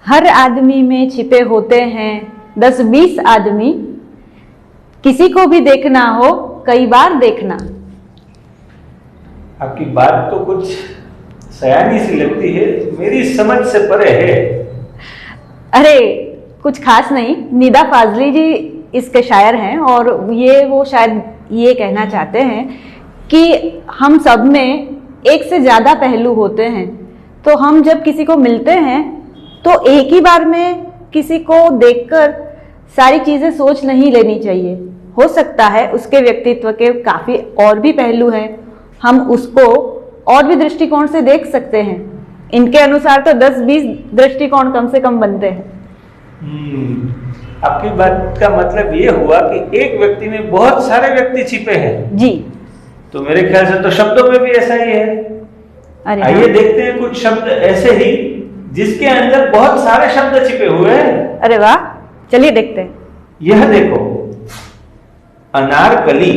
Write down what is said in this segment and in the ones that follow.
हर आदमी में छिपे होते हैं 10-20 आदमी, किसी को भी देखना हो कई बार देखना। आपकी बात तो कुछ सयानी सी लगती है, मेरी समझ से परे है। अरे कुछ खास नहीं, निदा फाजली जी इसके शायर हैं और वो शायद ये कहना चाहते हैं कि हम सब में एक से ज़्यादा पहलू होते हैं, तो हम जब किसी को मिलते हैं तो एक ही बार में किसी को देखकर सारी चीज़ें सोच नहीं लेनी चाहिए। हो सकता है उसके व्यक्तित्व के काफ़ी और भी पहलू हैं, हम उसको और भी दृष्टिकोण से देख सकते हैं। इनके अनुसार तो 10-20 दृष्टिकोण कम से कम बनते हैं। आपकी बात का मतलब ये हुआ कि एक व्यक्ति में बहुत सारे व्यक्ति छिपे हैं। जी, तो मेरे ख्याल से तो शब्दों में भी ऐसा ही है। अरे आइए देखते हैं कुछ शब्द ऐसे ही जिसके अंदर बहुत सारे शब्द छिपे हुए हैं। अरे वाह, चलिए देखते हैं। यह देखो, अनारकली,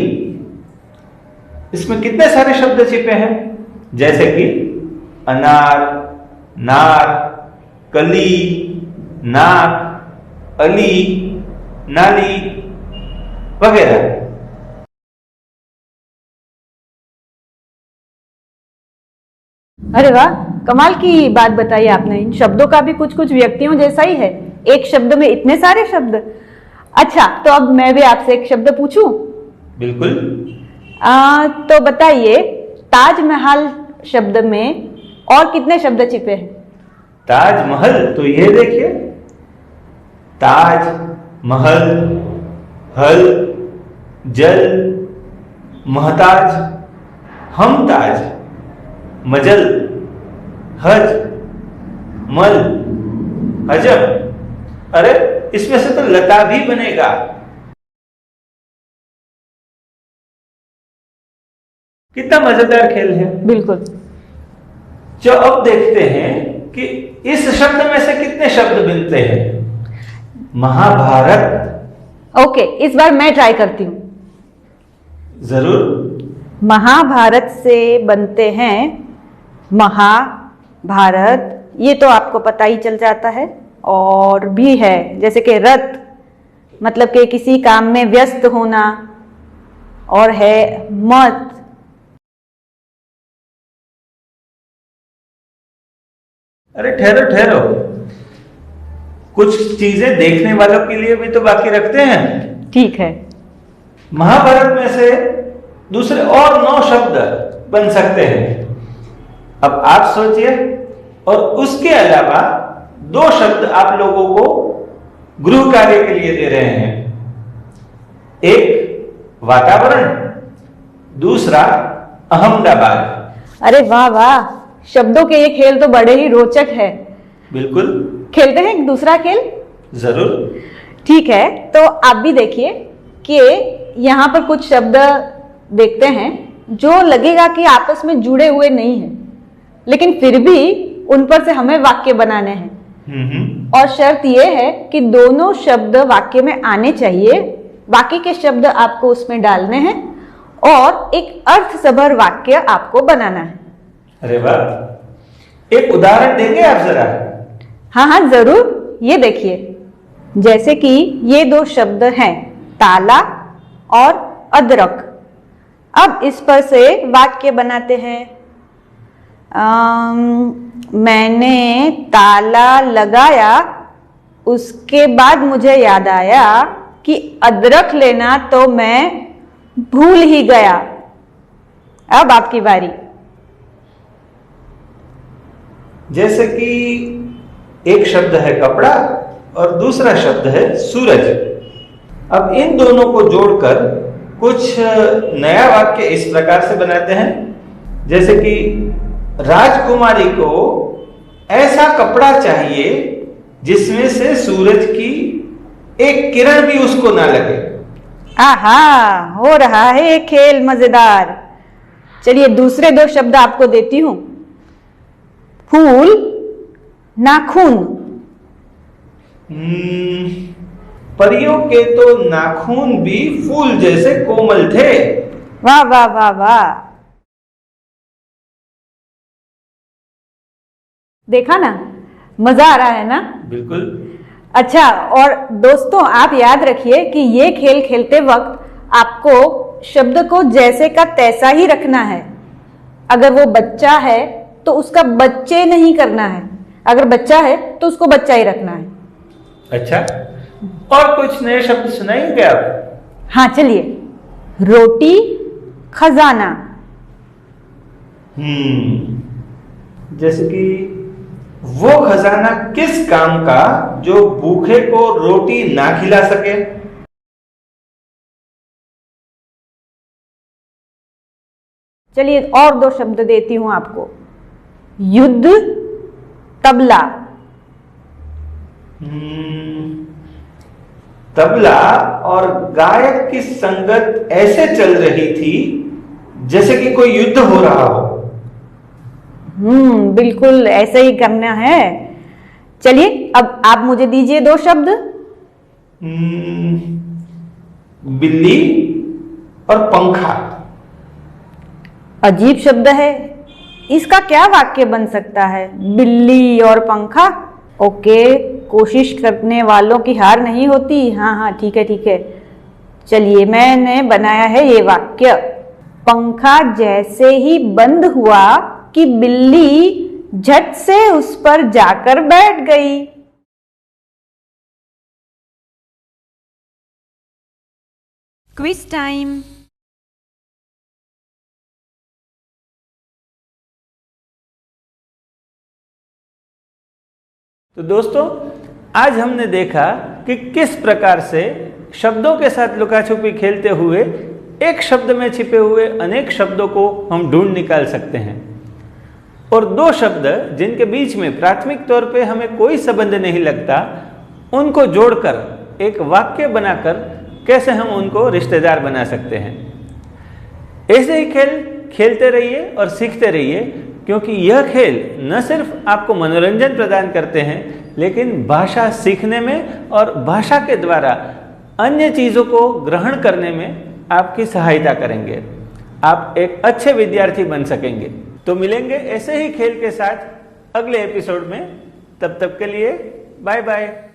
इसमें कितने सारे शब्द छिपे हैं, जैसे कि अनार, नार, कली, नाक, अली, नाली वगैरह। अरे वाह, कमाल की बात बताई आपने। इन शब्दों का भी कुछ कुछ व्यक्तियों जैसा ही है, एक शब्द में इतने सारे शब्द। अच्छा, तो अब मैं भी आपसे एक शब्द पूछूं? बिल्कुल। तो बताइए, ताजमहल शब्द में और कितने शब्द छिपे हैं? ताजमहल, तो ये देखिए, ताज, महल, हल, जल, महताज, हमताज, मजल, हज, मल, हजब। अरे इसमें से तो लता भी बनेगा। कितना मजेदार खेल है। बिल्कुल। जो अब देखते हैं कि इस शब्द में से कितने शब्द बनते हैं। महाभारत। ओके, इस बार मैं ट्राई करती हूँ। जरूर। महाभारत से बनते हैं महाभारत, ये तो आपको पता ही चल जाता है। और भी है, जैसे कि रत, मतलब कि किसी काम में व्यस्त होना। और है मत। अरे ठहरो ठहरो, कुछ चीजें देखने वालों के लिए भी तो बाकी रखते हैं। ठीक है। महाभारत में से दूसरे और 9 शब्द बन सकते हैं। अब आप सोचिए, और उसके अलावा 2 शब्द आप लोगों को गृह कार्य के लिए दे रहे हैं। एक वातावरण, दूसरा अहमदाबाद। अरे वाह वाह, शब्दों के ये खेल तो बड़े ही रोचक है। बिल्कुल। खेलते हैं एक दूसरा खेल? जरूर। ठीक है, तो आप भी देखिए कि यहाँ पर कुछ शब्द देखते हैं जो लगेगा कि आपस में जुड़े हुए नहीं हैं, लेकिन फिर भी उन पर से हमें वाक्य बनाने हैं। और शर्त यह है कि दोनों शब्द वाक्य में आने चाहिए। बाकी के शब्द आपको उसमें डालने हैं और एक अर्थसभर वाक्य आपको बनाना है। अरे वाह, एक उदाहरण देंगे आप जरा? हाँ हाँ जरूर। ये देखिए, जैसे कि ये 2 शब्द हैं, ताला और अदरक। अब इस पर से वाक्य बनाते हैं। मैंने ताला लगाया, उसके बाद मुझे याद आया कि अदरक लेना तो मैं भूल ही गया। अब आपकी बारी। जैसे कि एक शब्द है कपड़ा और दूसरा शब्द है सूरज। अब इन दोनों को जोड़कर कुछ नया वाक्य इस प्रकार से बनाते हैं, जैसे कि राजकुमारी को ऐसा कपड़ा चाहिए जिसमें से सूरज की एक किरण भी उसको ना लगे। आहा, हो रहा है ये खेल मजेदार। चलिए दूसरे 2 शब्द आपको देती हूं। फूल, नाखून। परियों के तो नाखून भी फूल जैसे कोमल थे। वाह वाह वाह वाह। देखा ना, मजा आ रहा है ना? बिल्कुल। अच्छा, और दोस्तों आप याद रखिए कि ये खेल खेलते वक्त आपको शब्द को जैसे का तैसा ही रखना है। अगर वो बच्चा है तो उसका बच्चे नहीं करना है, अगर बच्चा है तो उसको बच्चा ही रखना है। अच्छा, और कुछ नए शब्द सुनाएंगे आप? हाँ चलिए, रोटी खजाना। जैसे कि वो खजाना किस काम का जो भूखे को रोटी ना खिला सके? चलिए और दो शब्द देती हूं आपको, युद्ध तबला। तबला और गायक की संगत ऐसे चल रही थी जैसे कि कोई युद्ध हो रहा हो। बिल्कुल ऐसे ही करना है। चलिए अब आप मुझे दीजिए दो शब्द। बिल्ली और पंखा। अजीब शब्द है, इसका क्या वाक्य बन सकता है? बिल्ली और पंखा। ओके, कोशिश करने वालों की हार नहीं होती। हाँ हाँ ठीक है ठीक है। चलिए मैंने बनाया है ये वाक्य, पंखा जैसे ही बंद हुआ कि बिल्ली झट से उस पर जाकर बैठ गई। Quiz time. तो दोस्तों, आज हमने देखा कि किस प्रकार से शब्दों के साथ लुका छुपी खेलते हुए एक शब्द में छिपे हुए अनेक शब्दों को हम ढूंढ निकाल सकते हैं, और दो शब्द जिनके बीच में प्राथमिक तौर पे हमें कोई संबंध नहीं लगता, उनको जोड़कर एक वाक्य बनाकर कैसे हम उनको रिश्तेदार बना सकते हैं। ऐसे ही खेल खेलते रहिए और सीखते रहिए, क्योंकि यह खेल न सिर्फ आपको मनोरंजन प्रदान करते हैं, लेकिन भाषा सीखने में और भाषा के द्वारा अन्य चीज़ों को ग्रहण करने में आपकी सहायता करेंगे। आप एक अच्छे विद्यार्थी बन सकेंगे। तो मिलेंगे ऐसे ही खेल के साथ अगले एपिसोड में। तब तक के लिए बाय बाय।